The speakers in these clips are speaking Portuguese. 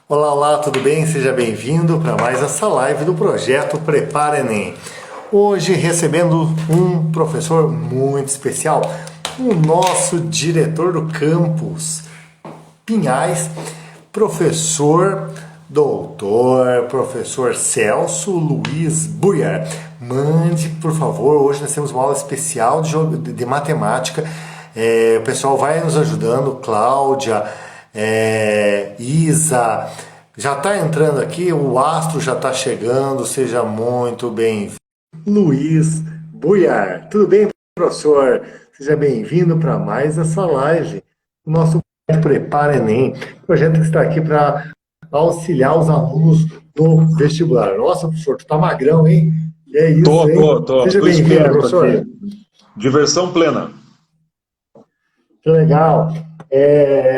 Olá, olá, tudo bem? Seja bem-vindo para mais essa live do projeto Prepara Enem. Hoje recebendo um professor muito especial, o nosso diretor do campus Pinhais, professor professor Celso Luiz Buiar. Mande, por favor, hoje nós temos uma aula especial de matemática. O pessoal vai nos ajudando, Cláudia, Isa, já está entrando aqui, o Astro já está chegando, seja muito bem-vindo. Luiz Buiar, tudo bem, professor? Seja bem-vindo para mais essa live. O nosso Prepara Enem, projeto que está aqui para auxiliar os alunos no vestibular. Nossa, professor, tu tá magrão, hein? E é isso, hein? Seja bem-vindo, professor. Aqui. Diversão plena. Que legal.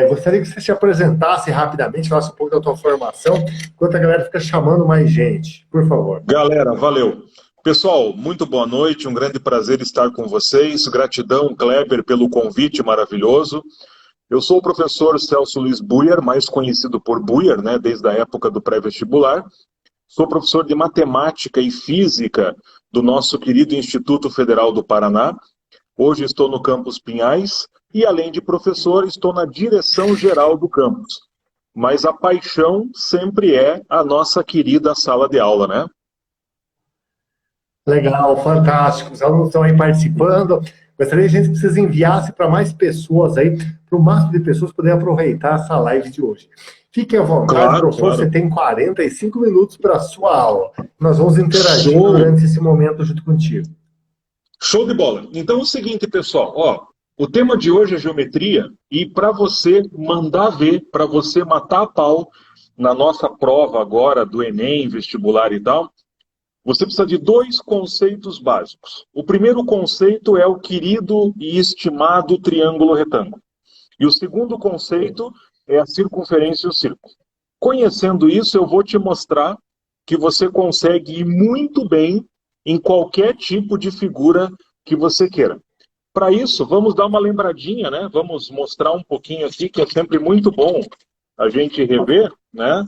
Gostaria que você se apresentasse rapidamente, falasse um pouco da tua formação, enquanto a galera fica chamando mais gente, por favor. Galera, valeu. Pessoal, muito boa noite, um grande prazer estar com vocês. Gratidão, Kleber, pelo convite maravilhoso. Eu sou o professor Celso Luiz Buiar, mais conhecido por Buiar, né, desde a época do pré-vestibular. Sou professor de matemática e física do nosso querido Instituto Federal do Paraná. Hoje estou no campus Pinhais e, além de professor, estou na direção geral do campus. Mas a paixão sempre é a nossa querida sala de aula, né? Legal, fantástico. Os alunos estão aí participando. Gostaria que a gente precisa enviasse para mais pessoas aí, para o máximo de pessoas poderem aproveitar essa live de hoje. Fique à vontade, Claro, professor, claro. Você tem 45 minutos para a sua aula. Nós vamos interagir durante esse momento junto contigo. Show de bola. Então é o seguinte, pessoal, ó, o tema de hoje é geometria e para você mandar ver, para você matar a pau na nossa prova agora do Enem, vestibular e tal, você precisa de dois conceitos básicos. O primeiro conceito é o querido e estimado triângulo retângulo. E o segundo conceito é a circunferência e o círculo. Conhecendo isso, eu vou te mostrar que você consegue ir muito bem em qualquer tipo de figura que você queira. Para isso, vamos dar uma lembradinha, né? Vamos mostrar um pouquinho aqui, que é sempre muito bom a gente rever, né?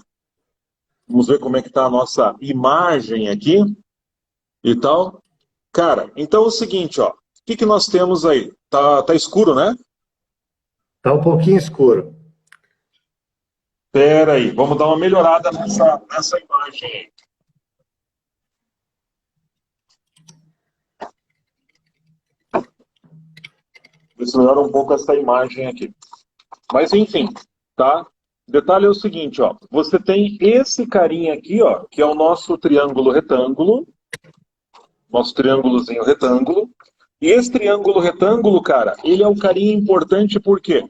Vamos ver como é que está a nossa imagem aqui e tal. Cara, então é o seguinte, ó. O que nós temos aí? Tá escuro, né? Tá um pouquinho escuro. Espera aí, vamos dar uma melhorada nessa imagem aí. Isso melhora um pouco essa imagem aqui. Mas enfim, tá? Detalhe é o seguinte, ó. Você tem esse carinha aqui, ó, que é o nosso triângulo retângulo. Nosso triângulozinho retângulo. E esse triângulo retângulo, cara, ele é um carinha importante por quê?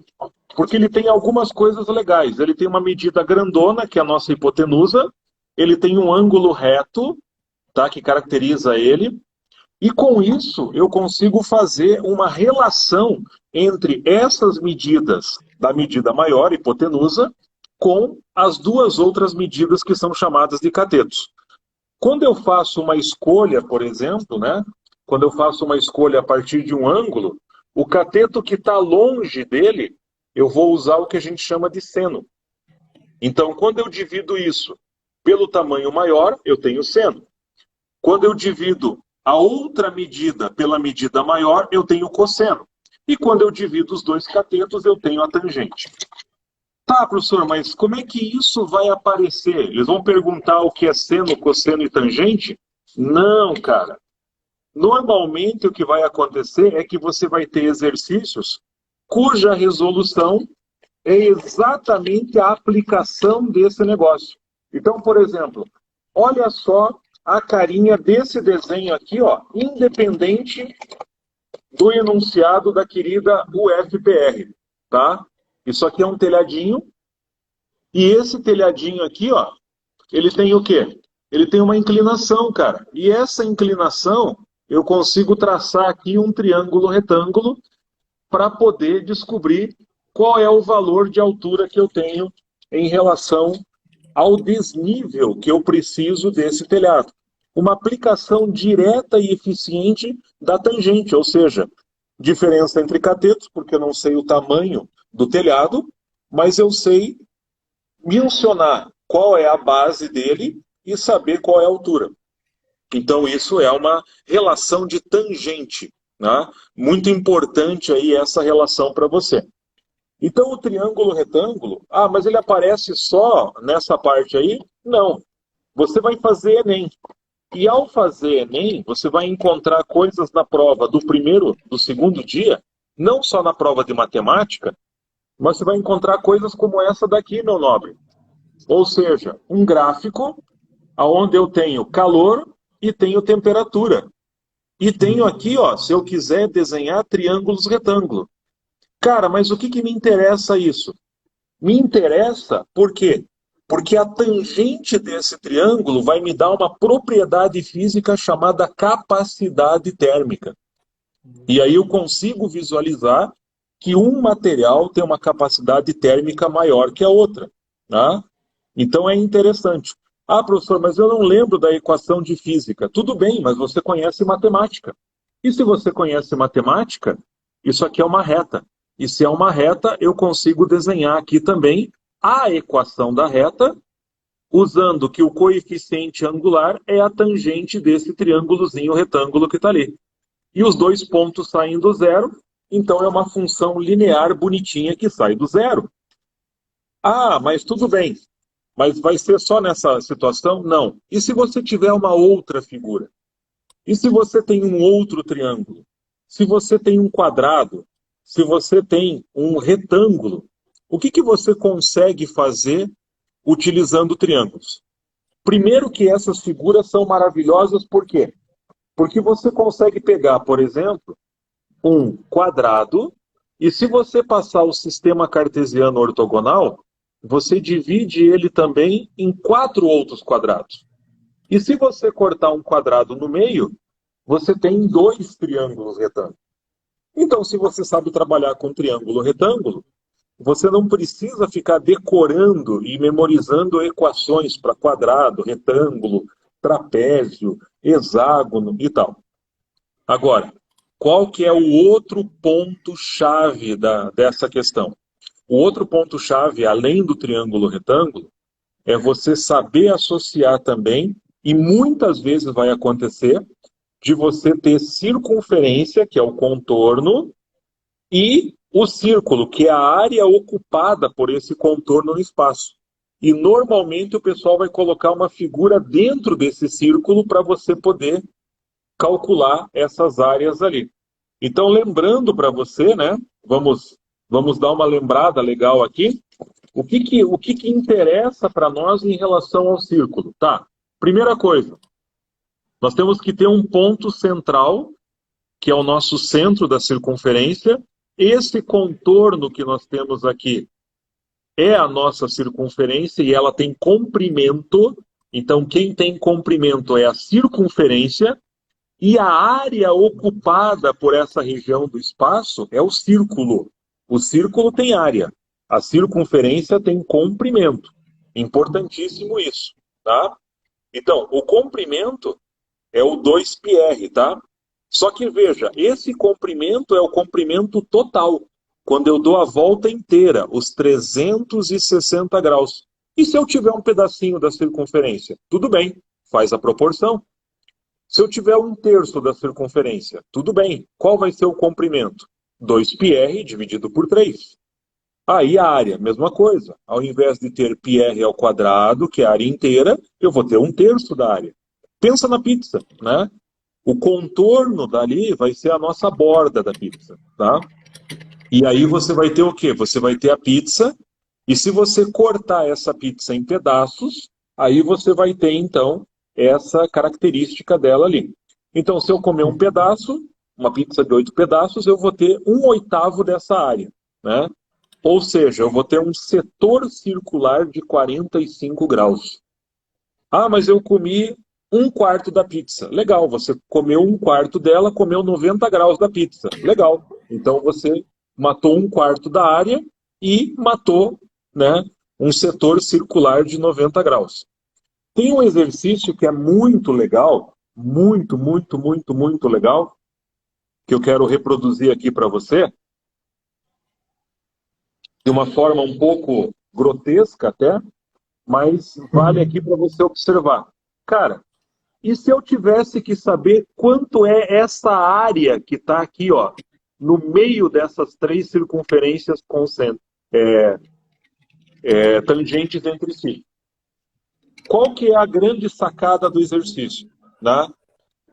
Porque ele tem algumas coisas legais. Ele tem uma medida grandona, que é a nossa hipotenusa. Ele tem um ângulo reto, tá, que caracteriza ele. E com isso, eu consigo fazer uma relação entre essas medidas da medida maior, hipotenusa, com as duas outras medidas que são chamadas de catetos. Quando eu faço uma escolha, por exemplo, né? Quando eu faço uma escolha a partir de um ângulo, o cateto que está longe dele, eu vou usar o que a gente chama de seno. Então, quando eu divido isso pelo tamanho maior, eu tenho seno. Quando eu divido a outra medida pela medida maior, eu tenho cosseno. E quando eu divido os dois catetos, eu tenho a tangente. Tá, professor, mas como é que isso vai aparecer? Eles vão perguntar o que é seno, cosseno e tangente? Não, cara. Normalmente o que vai acontecer é que você vai ter exercícios cuja resolução é exatamente a aplicação desse negócio. Então, por exemplo, olha só a carinha desse desenho aqui, ó, independente do enunciado da querida UFPR, tá? Isso aqui é um telhadinho, e esse telhadinho aqui, ó, ele tem o quê? Ele tem uma inclinação, cara. E essa inclinação, eu consigo traçar aqui um triângulo retângulo para poder descobrir qual é o valor de altura que eu tenho em relação ao desnível que eu preciso desse telhado. Uma aplicação direta e eficiente da tangente, ou seja, diferença entre catetos, porque eu não sei o tamanho do telhado, mas eu sei mencionar qual é a base dele e saber qual é a altura. Então, isso é uma relação de tangente, né? Muito importante aí essa relação para você. Então, o triângulo retângulo, mas ele aparece só nessa parte aí? Não. Você vai fazer Enem. E ao fazer Enem, você vai encontrar coisas na prova do primeiro, do segundo dia, não só na prova de matemática, mas você vai encontrar coisas como essa daqui, meu nobre. Ou seja, um gráfico onde eu tenho calor e tenho temperatura. E tenho aqui, ó, se eu quiser desenhar triângulos retângulo. Cara, mas o que me interessa isso? Me interessa por quê? Porque a tangente desse triângulo vai me dar uma propriedade física chamada capacidade térmica. E aí eu consigo visualizar que um material tem uma capacidade térmica maior que a outra. Tá? Então é interessante. Professor, mas eu não lembro da equação de física. Tudo bem, mas você conhece matemática. E se você conhece matemática, isso aqui é uma reta. E se é uma reta, eu consigo desenhar aqui também a equação da reta, usando que o coeficiente angular é a tangente desse triângulozinho retângulo que está ali. E os dois pontos saem do zero, então é uma função linear bonitinha que sai do zero. Mas tudo bem. Mas vai ser só nessa situação? Não. E se você tiver uma outra figura? E se você tem um outro triângulo? Se você tem um quadrado? Se você tem um retângulo? O que você consegue fazer utilizando triângulos? Primeiro que essas figuras são maravilhosas, por quê? Porque você consegue pegar, por exemplo, um quadrado, e se você passar o sistema cartesiano ortogonal, você divide ele também em 4 outros quadrados. E se você cortar um quadrado no meio, você tem 2 triângulos retângulos. Então, se você sabe trabalhar com triângulo retângulo, você não precisa ficar decorando e memorizando equações para quadrado, retângulo, trapézio, hexágono e tal. Agora, qual que é o outro ponto-chave dessa questão? O outro ponto-chave, além do triângulo retângulo, é você saber associar também, e muitas vezes vai acontecer, de você ter circunferência, que é o contorno, e o círculo, que é a área ocupada por esse contorno no espaço. E normalmente o pessoal vai colocar uma figura dentro desse círculo para você poder calcular essas áreas ali. Então, lembrando para você, né? Vamos dar uma lembrada legal aqui. O que interessa para nós em relação ao círculo? Tá. Primeira coisa, nós temos que ter um ponto central, que é o nosso centro da circunferência. Esse contorno que nós temos aqui é a nossa circunferência e ela tem comprimento. Então, quem tem comprimento é a circunferência. E a área ocupada por essa região do espaço é o círculo. O círculo tem área. A circunferência tem comprimento. Importantíssimo isso, tá? Então, o comprimento é o 2πr, tá? Só que veja, esse comprimento é o comprimento total. Quando eu dou a volta inteira, os 360 graus. E se eu tiver um pedacinho da circunferência? Tudo bem, faz a proporção. Se eu tiver 1/3 da circunferência, tudo bem. Qual vai ser o comprimento? 2πr dividido por 3. Aí a área, mesma coisa. Ao invés de ter πr ao quadrado, que é a área inteira, eu vou ter 1/3 da área. Pensa na pizza, né? O contorno dali vai ser a nossa borda da pizza, tá? E aí você vai ter o quê? Você vai ter a pizza, e se você cortar essa pizza em pedaços, aí você vai ter, então, essa característica dela ali. Então, se eu comer um pedaço, uma pizza de 8 pedaços, eu vou ter 1/8 dessa área, né? Ou seja, eu vou ter um setor circular de 45 graus. Mas eu comi 1/4 da pizza. Legal, você comeu 1/4 dela, comeu 90 graus da pizza. Legal. Então você matou 1/4 da área e matou, né, um setor circular de 90 graus. Tem um exercício que é muito legal, muito legal, que eu quero reproduzir aqui para você, de uma forma um pouco grotesca até, mas vale aqui para você observar. Cara, e se eu tivesse que saber quanto é essa área que está aqui, ó, no meio dessas três circunferências tangentes entre si? Qual que é a grande sacada do exercício? Né?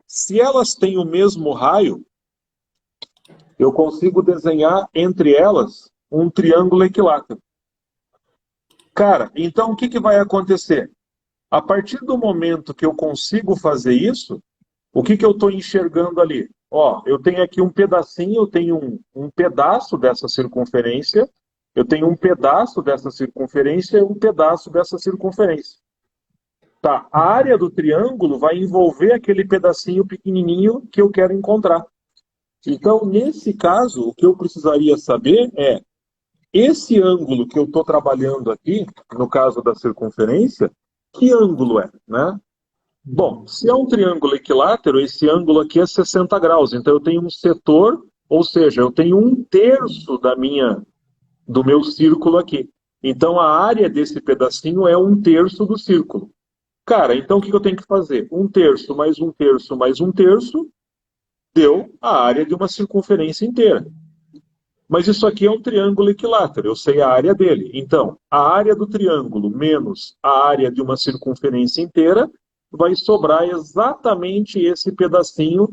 Se elas têm o mesmo raio, eu consigo desenhar entre elas um triângulo equilátero. Cara, então o que vai acontecer? A partir do momento que eu consigo fazer isso, o que eu estou enxergando ali? Ó, eu tenho aqui um pedacinho, eu tenho um pedaço dessa circunferência, eu tenho um pedaço dessa circunferência e um pedaço dessa circunferência. Tá, a área do triângulo vai envolver aquele pedacinho pequenininho que eu quero encontrar. Então, nesse caso, o que eu precisaria saber é esse ângulo que eu estou trabalhando aqui, no caso da circunferência, que ângulo é, né? Bom, se é um triângulo equilátero, esse ângulo aqui é 60 graus. Então, eu tenho um setor, ou seja, eu tenho um terço do meu círculo aqui. Então, a área desse pedacinho é um terço do círculo. Cara, então o que eu tenho que fazer? Um terço mais um terço mais um terço deu a área de uma circunferência inteira. Mas isso aqui é um triângulo equilátero, eu sei a área dele. Então, a área do triângulo menos a área de uma circunferência inteira vai sobrar exatamente esse pedacinho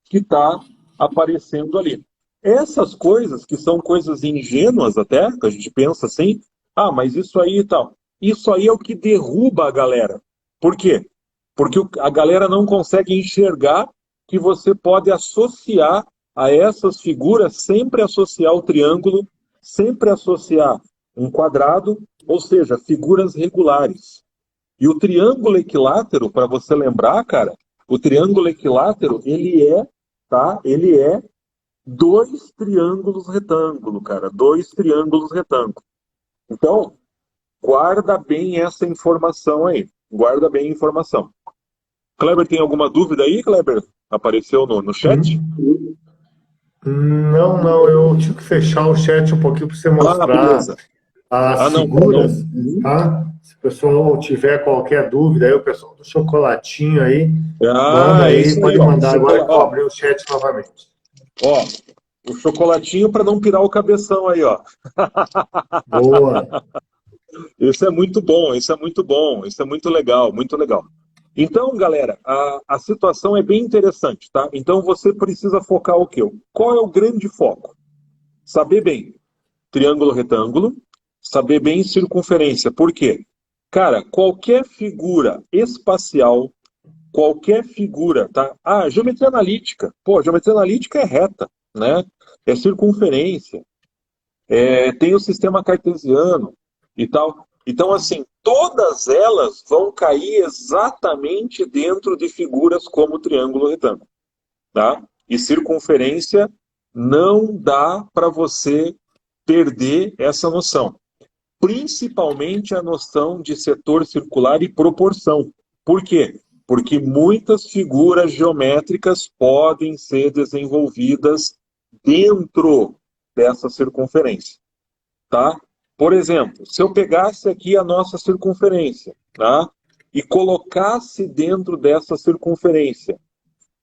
que está aparecendo ali. Essas coisas, que são coisas ingênuas até, que a gente pensa assim, ah, mas isso aí e tal. Isso aí é o que derruba a galera. Por quê? Porque a galera não consegue enxergar que você pode associar a essas figuras, sempre associar o triângulo, sempre associar um quadrado, ou seja, figuras regulares. E o triângulo equilátero, para você lembrar, cara, o triângulo equilátero, ele é dois triângulos retângulo, cara, dois triângulos retângulo. Então, guarda bem essa informação aí, guarda bem a informação. Kleber, tem alguma dúvida aí, Kleber? Apareceu no chat? Não, eu tive que fechar o chat um pouquinho para você Ah, mostrar beleza. as Não, tá figuras, não. tá? Se o pessoal tiver qualquer dúvida, aí o pessoal do chocolatinho aí, manda É aí, isso aí, pode ó. mandar agora que eu vou abrir o chat novamente. Ó, o chocolatinho para não pirar o cabeção aí, ó. Boa. Isso é muito bom, isso é muito bom, isso é muito legal, muito legal. Então, galera, a situação é bem interessante, tá? Então você precisa focar o quê? Qual é o grande foco? Saber bem triângulo retângulo, saber bem circunferência. Por quê? Cara, qualquer figura espacial, qualquer figura, tá? Ah, geometria analítica. Pô, geometria analítica é reta, né? É circunferência, tem o sistema cartesiano e tal. Então, assim, todas elas vão cair exatamente dentro de figuras como triângulo retângulo, tá? E circunferência não dá para você perder essa noção. Principalmente a noção de setor circular e proporção. Por quê? Porque muitas figuras geométricas podem ser desenvolvidas dentro dessa circunferência, tá? Por exemplo, se eu pegasse aqui a nossa circunferência, tá? E colocasse dentro dessa circunferência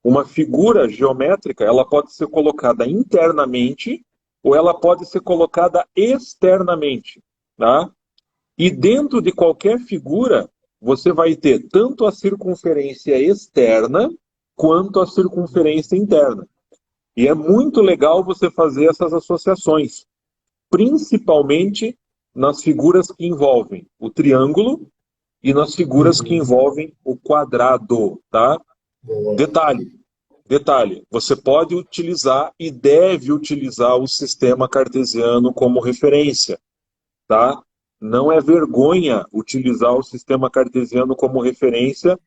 uma figura geométrica, ela pode ser colocada internamente ou ela pode ser colocada externamente, tá? E dentro de qualquer figura, você vai ter tanto a circunferência externa quanto a circunferência interna. E é muito legal você fazer essas associações, principalmente nas figuras que envolvem o triângulo e nas figuras que envolvem o quadrado, tá? Detalhe, você pode utilizar e deve utilizar o sistema cartesiano como referência, tá? Não é vergonha utilizar o sistema cartesiano como referência,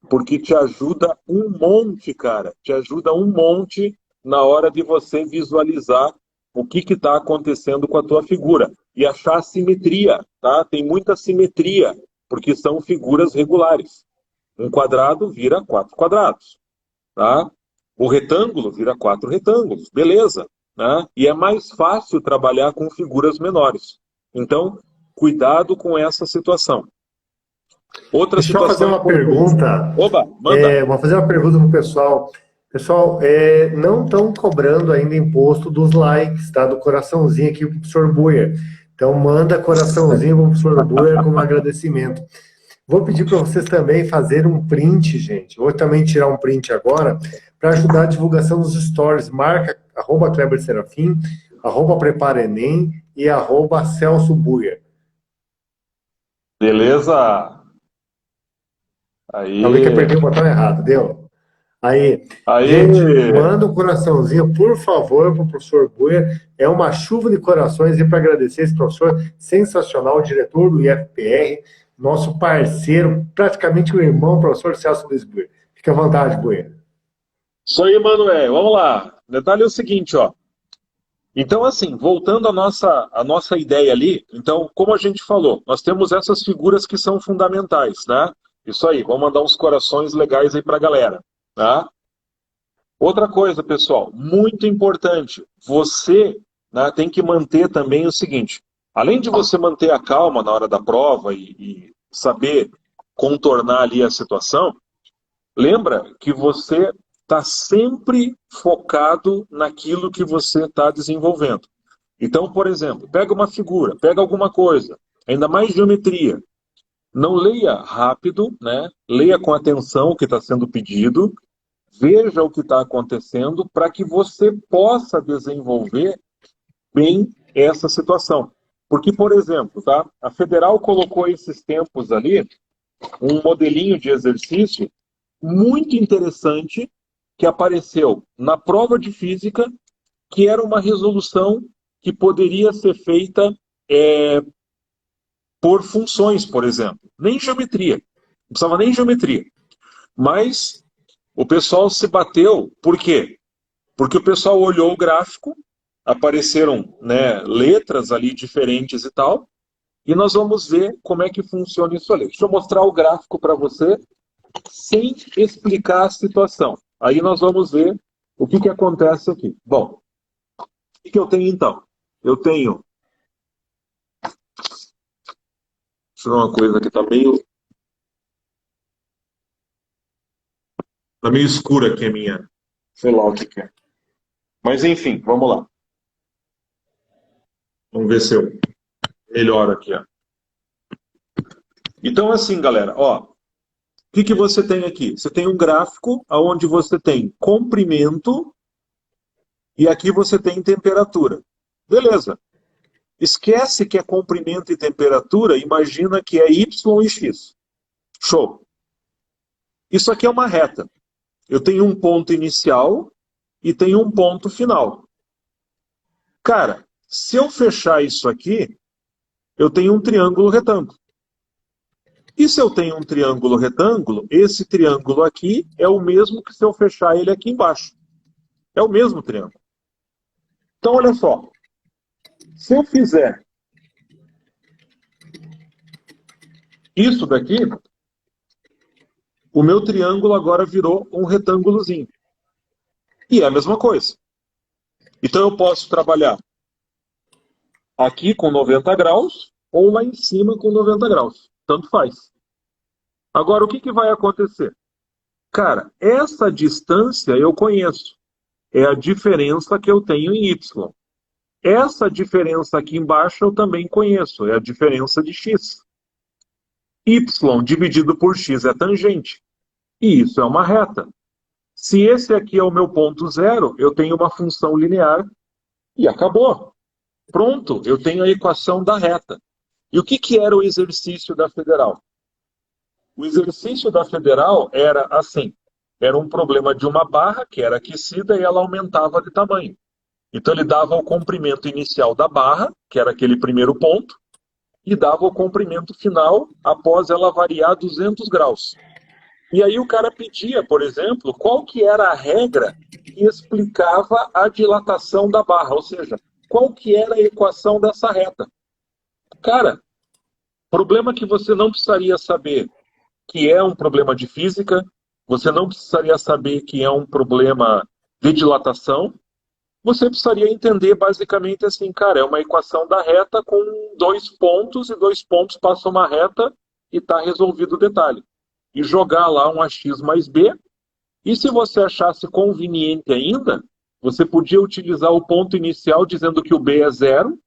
porque te ajuda um monte, cara. Te ajuda um monte na hora de você visualizar o que está acontecendo com a tua figura. E achar simetria, tá? Tem muita simetria, porque são figuras regulares. Um quadrado vira 4 quadrados, tá? O retângulo vira 4 retângulos, beleza, né? E é mais fácil trabalhar com figuras menores. Então, cuidado com essa situação. Outra Deixa eu fazer situação uma importante. pergunta. Oba, manda. Vou fazer uma pergunta pro pessoal. Pessoal, não estão cobrando ainda imposto dos likes, tá? Do coraçãozinho aqui pro professor Buia. Então, manda coraçãozinho pro professor Buia como agradecimento. Vou pedir para vocês também fazerem um print, gente. Vou também tirar um print agora para ajudar a divulgação dos stories. Marca @Kleber Serafim, @Prepara Enem e @Celso Buia. Beleza? Falei que Aí. apertei o botão errado, deu? Aí, gente, Aí. manda um coraçãozinho, por favor, para o professor Buia. É uma chuva de corações e para agradecer esse professor sensacional, diretor do IFPR, nosso parceiro, praticamente o irmão, professor Celso Luiz Buia. Fique à vontade, Buia. Isso aí, Manuel. Vamos lá. O detalhe é o seguinte, ó. Então, assim, voltando à nossa ideia ali, então, como a gente falou, nós temos essas figuras que são fundamentais, né? Isso aí, vamos mandar uns corações legais aí pra galera, tá? Outra coisa, pessoal, muito importante, você, né, tem que manter também o seguinte, além de você manter a calma na hora da prova e saber contornar ali a situação, lembra que você está sempre focado naquilo que você está desenvolvendo. Então, por exemplo, pega uma figura, pega alguma coisa, ainda mais geometria. Não leia rápido, né? Leia com atenção o que está sendo pedido, veja o que está acontecendo para que você possa desenvolver bem essa situação. Porque, por exemplo, tá? A Federal colocou esses tempos ali um modelinho de exercício muito interessante que apareceu na prova de física, que era uma resolução que poderia ser feita por funções, por exemplo. Nem geometria. Não precisava nem geometria. Mas o pessoal se bateu. Por quê? Porque o pessoal olhou o gráfico, apareceram, né, letras ali diferentes e tal, e nós vamos ver como é que funciona isso ali. Deixa eu mostrar o gráfico para você sem explicar a situação. Aí nós vamos ver o que acontece aqui. Bom, o que eu tenho então? Eu tenho. Deixa eu ver uma coisa que tá meio escura aqui a minha. Sei lá o que é. Mas enfim, vamos lá. Vamos ver se eu melhoro aqui. Ó. Então, assim, galera, ó, o que você tem aqui? Você tem um gráfico onde você tem comprimento e aqui você tem temperatura. Beleza. Esquece que é comprimento e temperatura, imagina que é Y e X. Show. Isso aqui é uma reta. Eu tenho um ponto inicial e tenho um ponto final. Cara, se eu fechar isso aqui, eu tenho um triângulo retângulo. E se eu tenho um triângulo retângulo, esse triângulo aqui é o mesmo que se eu fechar ele aqui embaixo. É o mesmo triângulo. Então, olha só. Se eu fizer isso daqui, o meu triângulo agora virou um retângulozinho. E é a mesma coisa. Então eu posso trabalhar aqui com 90 graus ou lá em cima com 90 graus. Tanto faz. Agora, o que vai acontecer? Cara, essa distância eu conheço. É a diferença que eu tenho em Y. Essa diferença aqui embaixo eu também conheço. É a diferença de X. Y dividido por X é tangente. E isso é uma reta. Se esse aqui é o meu ponto zero, eu tenho uma função linear e acabou. Pronto, eu tenho a equação da reta. E o que era o exercício da Federal? O exercício da Federal era assim, era um problema de uma barra que era aquecida e ela aumentava de tamanho. Então ele dava o comprimento inicial da barra, que era aquele primeiro ponto, e dava o comprimento final após ela variar 200 graus. E aí o cara pedia, por exemplo, qual que era a regra que explicava a dilatação da barra, ou seja, qual que era a equação dessa reta. Cara, problema que você não precisaria saber que é um problema de física, você não precisaria saber que é um problema de dilatação, você precisaria entender basicamente assim, cara, é uma equação da reta com dois pontos, e dois pontos passam uma reta, e está resolvido o detalhe. E jogar lá um AX mais B. E se você achasse conveniente ainda, você podia utilizar o ponto inicial dizendo que o B é 0,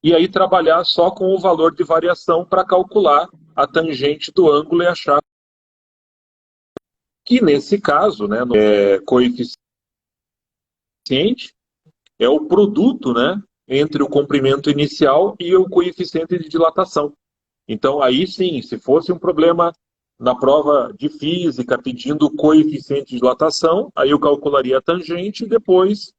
e aí trabalhar só com o valor de variação para calcular a tangente do ângulo e achar que, nesse caso, né, coeficiente é o produto, né, entre o comprimento inicial e o coeficiente de dilatação. Então, aí sim, se fosse um problema na prova de física pedindo coeficiente de dilatação, aí eu calcularia a tangente e depois,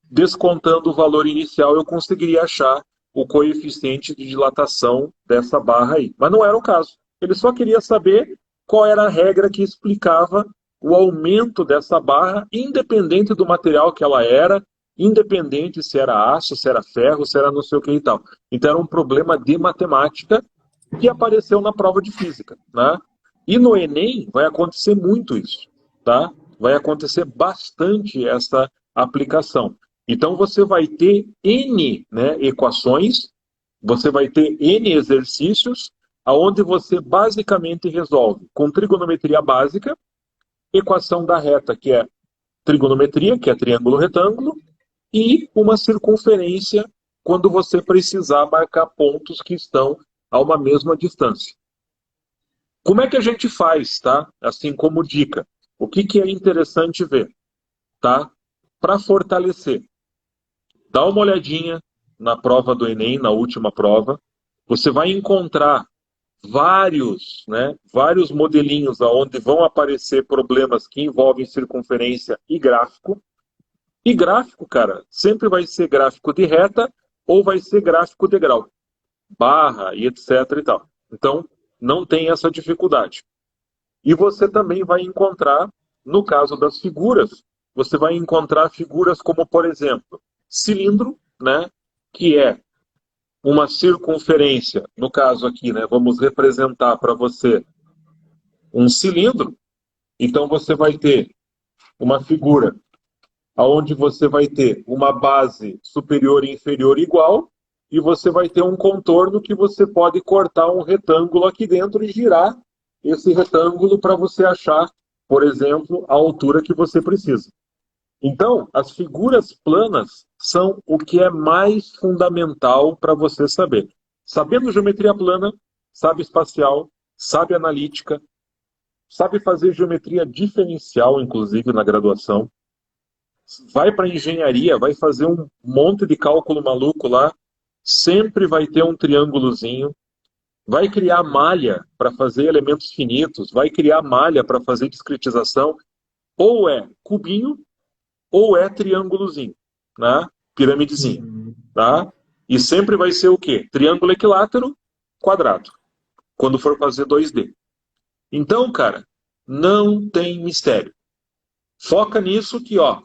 descontando o valor inicial, eu conseguiria achar o coeficiente de dilatação dessa barra aí. Mas não era o caso. Ele só queria saber qual era a regra que explicava o aumento dessa barra, independente do material que ela era, independente se era aço, se era ferro, se era não sei o que e tal. Então era um problema de matemática que apareceu na prova de física, né? E no Enem vai acontecer muito isso, tá? Vai acontecer bastante essa aplicação. Então você vai ter N, né, equações, você vai ter N exercícios, aonde você basicamente resolve com trigonometria básica, equação da reta, que é trigonometria, que é triângulo retângulo, e uma circunferência quando você precisar marcar pontos que estão a uma mesma distância. Como é que a gente faz, tá? Assim como dica. O que é interessante ver, tá? Para fortalecer. Dá uma olhadinha na prova do Enem, na última prova. Você vai encontrar vários modelinhos onde vão aparecer problemas que envolvem circunferência e gráfico. E gráfico, cara, sempre vai ser gráfico de reta ou vai ser gráfico de grau, barra e etc e tal. Então, não tem essa dificuldade. E você também vai encontrar, no caso das figuras, você vai encontrar figuras como, por exemplo, cilindro, né, que é uma circunferência, no caso aqui, né, vamos representar para você um cilindro, então você vai ter uma figura onde você vai ter uma base superior e inferior igual, e você vai ter um contorno que você pode cortar um retângulo aqui dentro e girar esse retângulo para você achar, por exemplo, a altura que você precisa. Então, as figuras planas são o que é mais fundamental para você saber. Sabendo geometria plana, sabe espacial, sabe analítica, sabe fazer geometria diferencial, inclusive, na graduação. Vai para engenharia, vai fazer um monte de cálculo maluco lá, sempre vai ter um triângulozinho. Vai criar malha para fazer elementos finitos, vai criar malha para fazer discretização. Ou é cubinho, ou é triângulozinho, né? Piramidezinho, tá? E sempre vai ser o quê? Triângulo equilátero, quadrado, quando for fazer 2D. Então, cara, não tem mistério. Foca nisso que, ó,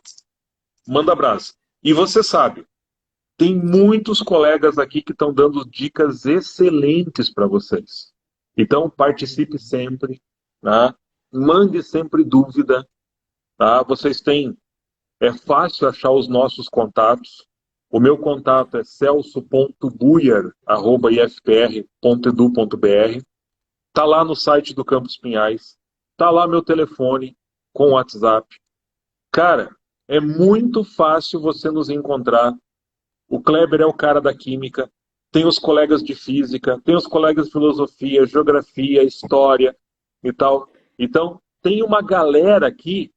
manda brasa. E você sabe, tem muitos colegas aqui que estão dando dicas excelentes para vocês. Então, participe sempre, tá? Mande sempre dúvida, tá? Vocês têm... É fácil achar os nossos contatos. O meu contato é celso.buier@ifpr.edu.br. Está lá no site do Campus Pinhais. Está lá meu telefone com WhatsApp. Cara, é muito fácil você nos encontrar. O Kleber é o cara da química. Tem os colegas de física, tem os colegas de filosofia, geografia, história e tal. Então, tem uma galera aqui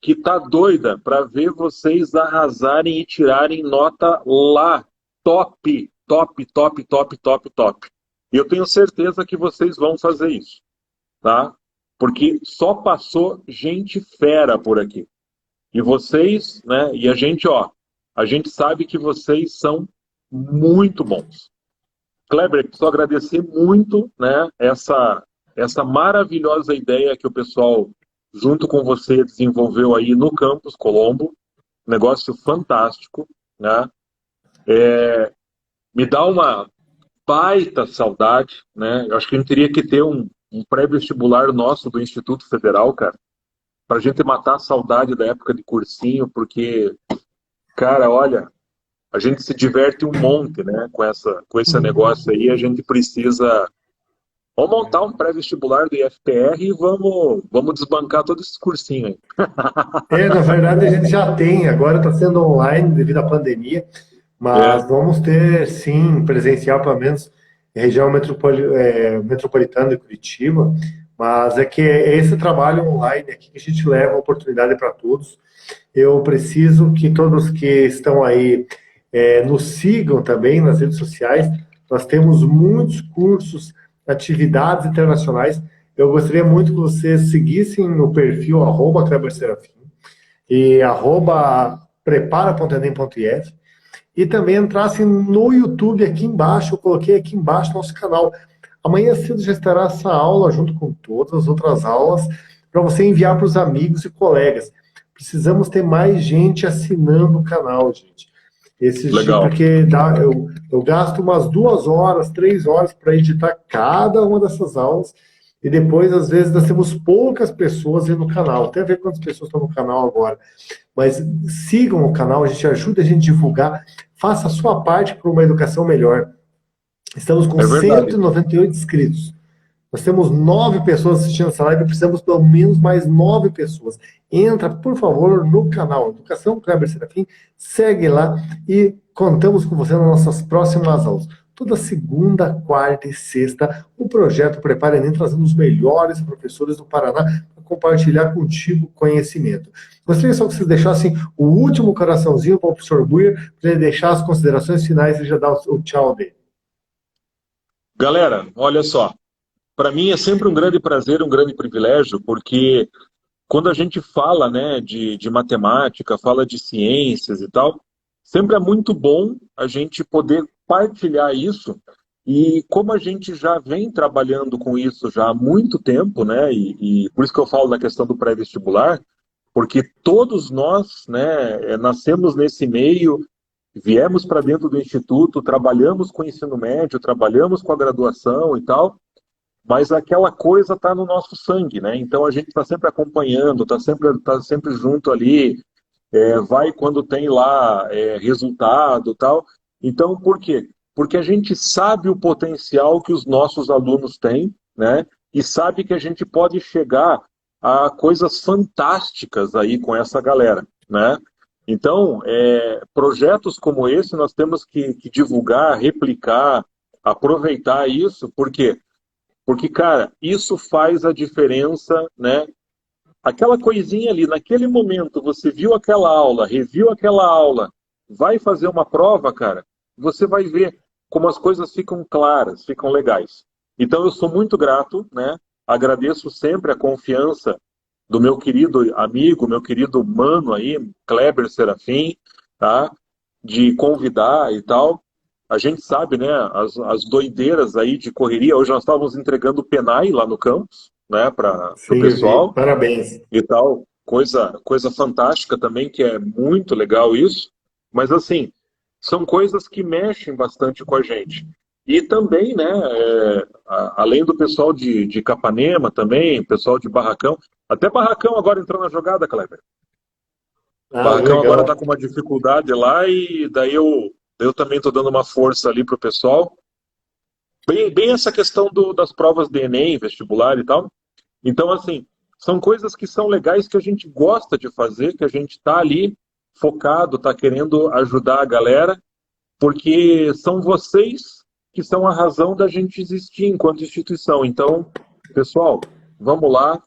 que tá doida para ver vocês arrasarem e tirarem nota lá. Top, top, top, top, top, top. E eu tenho certeza que vocês vão fazer isso, tá? Porque só passou gente fera por aqui. E vocês, né? E a gente, ó, a gente sabe que vocês são muito bons. Kleber, preciso agradecer muito, né? Essa maravilhosa ideia que o pessoal junto com você desenvolveu aí no Campus Colombo, negócio fantástico, né? Me dá uma baita saudade, né? Eu acho que a gente teria que ter um pré-vestibular nosso do Instituto Federal, cara, para a gente matar a saudade da época de cursinho, porque, cara, olha, a gente se diverte um monte, né? Com esse negócio aí, a gente precisa Vamos montar um pré-vestibular do IFPR e vamos desbancar todos esses cursinhos aí. Na verdade a gente já tem, agora está sendo online devido à pandemia, É, mas vamos ter sim presencial, pelo menos em região metropolitana de Curitiba, mas é que é esse trabalho online aqui que a gente leva a oportunidade para todos. Eu preciso que todos que estão aí nos sigam também nas redes sociais. Nós temos muitos cursos, atividades internacionais. Eu gostaria muito que vocês seguissem no perfil @KleberSerafim e prepara.enem.if e também entrassem no YouTube aqui embaixo. Eu coloquei aqui embaixo nosso canal. Amanhã cedo já estará essa aula junto com todas as outras aulas para você enviar para os amigos e colegas. Precisamos ter mais gente assinando o canal, gente. legal. Porque eu gasto umas 2 horas, 3 horas para editar cada uma dessas aulas e depois, às vezes, nós temos poucas pessoas aí no canal. Até ver quantas pessoas estão no canal agora. Mas sigam o canal, a gente ajuda a gente a divulgar. Faça a sua parte para uma educação melhor. Estamos com É verdade. 198 inscritos. Nós temos 9 pessoas assistindo essa live, precisamos pelo menos mais 9 pessoas. Entra, por favor, no canal Educação Kleber Serafim, segue lá e contamos com você nas nossas próximas aulas. Toda segunda, quarta e sexta, o projeto Prepara Enem, trazendo os melhores professores do Paraná para compartilhar contigo conhecimento. Gostaria só que vocês deixassem o último coraçãozinho para o professor Buier, para ele deixar as considerações finais e já dar o tchau dele. Galera, olha só. Para mim é sempre um grande prazer, um grande privilégio, porque quando a gente fala, né, de matemática, fala de ciências e tal, sempre é muito bom a gente poder partilhar isso. E como a gente já vem trabalhando com isso já há muito tempo, né, e por isso que eu falo da questão do pré-vestibular, porque todos nós, né, nascemos nesse meio, viemos para dentro do instituto, trabalhamos com o ensino médio, trabalhamos com a graduação e tal, mas aquela coisa está no nosso sangue, né? Então a gente está sempre acompanhando, tá sempre junto ali, vai quando tem lá resultado, tal. Então por quê? Porque a gente sabe o potencial que os nossos alunos têm, né? E sabe que a gente pode chegar a coisas fantásticas aí com essa galera, né? Então, projetos como esse nós temos que divulgar, replicar, aproveitar isso, porque cara, isso faz a diferença, né? Aquela coisinha ali, naquele momento, você viu aquela aula, reviu aquela aula, vai fazer uma prova, cara, você vai ver como as coisas ficam claras, ficam legais. Então, eu sou muito grato, né? Agradeço sempre a confiança do meu querido amigo, meu querido mano aí, Kleber Serafim, tá? De convidar e tal. A gente sabe, né, as doideiras aí de correria. Hoje nós estávamos entregando o Penai lá no campus, né, para o Sim, vi. pessoal Parabéns. e tal. Coisa fantástica também, que é muito legal isso. Mas, assim, são coisas que mexem bastante com a gente. E também, né, além do pessoal de Capanema também, pessoal de Barracão. Até Barracão agora entrou na jogada, Kleber. Ah, Barracão agora está legal. com uma dificuldade lá e daí eu também estou dando uma força ali para o pessoal. Bem essa questão das provas de Enem, vestibular e tal. Então, assim, são coisas que são legais que a gente gosta de fazer, que a gente está ali focado, está querendo ajudar a galera, porque são vocês que são a razão da gente existir enquanto instituição. Então, pessoal, vamos lá,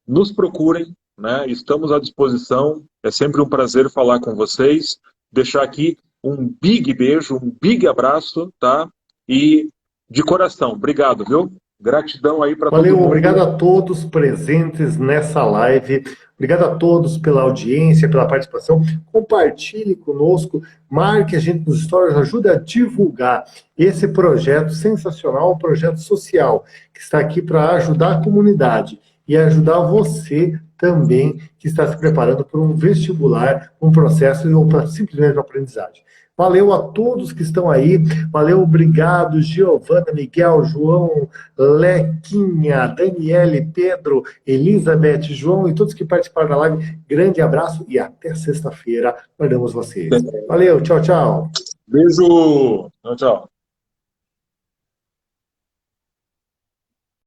nos procurem, né? Estamos à disposição. É sempre um prazer falar com vocês. Deixar aqui um big beijo, um big abraço, tá? E de coração, obrigado, viu? Gratidão aí para todo Valeu, obrigado mundo. a todos presentes nessa live. Obrigado a todos pela audiência, pela participação. Compartilhe conosco, marque a gente nos stories, ajude a divulgar esse projeto sensacional, um projeto social, que está aqui para ajudar a comunidade e ajudar você também que está se preparando para um vestibular, um processo ou para simplesmente uma aprendizagem. Valeu a todos que estão aí. Valeu, obrigado, Giovana, Miguel, João, Lequinha, Daniele, Pedro, Elizabeth, João e todos que participaram da live. Grande abraço e até sexta-feira. Guardamos vocês. Valeu, tchau, tchau. Beijo. Tchau, tchau.